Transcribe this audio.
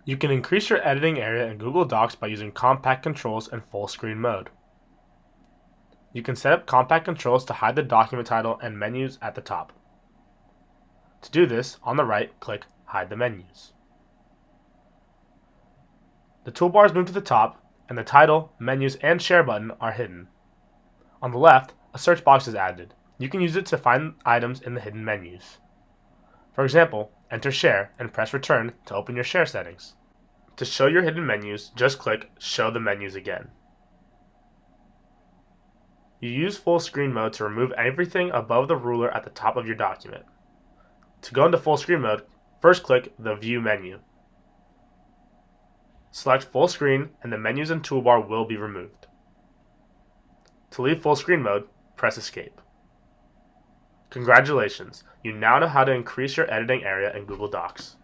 You can increase your editing area in Google Docs by using compact controls and full screen mode. You can set up compact controls to hide the document title and menus at the top. To do this, on the right, click Hide the Menus. The toolbars move to the top, and the title, menus, and share button are hidden. On the left, a search box is added. You can use it to find items in the hidden menus. For example, enter Share and press Return to open your share settings. To show your hidden menus, just click Show the Menus again. You use full screen mode to remove everything above the ruler at the top of your document. To go into full screen mode, first click the View menu. Select full screen and the menus and toolbar will be removed. To leave full screen mode, press Escape. Congratulations, you now know how to increase your editing area in Google Docs.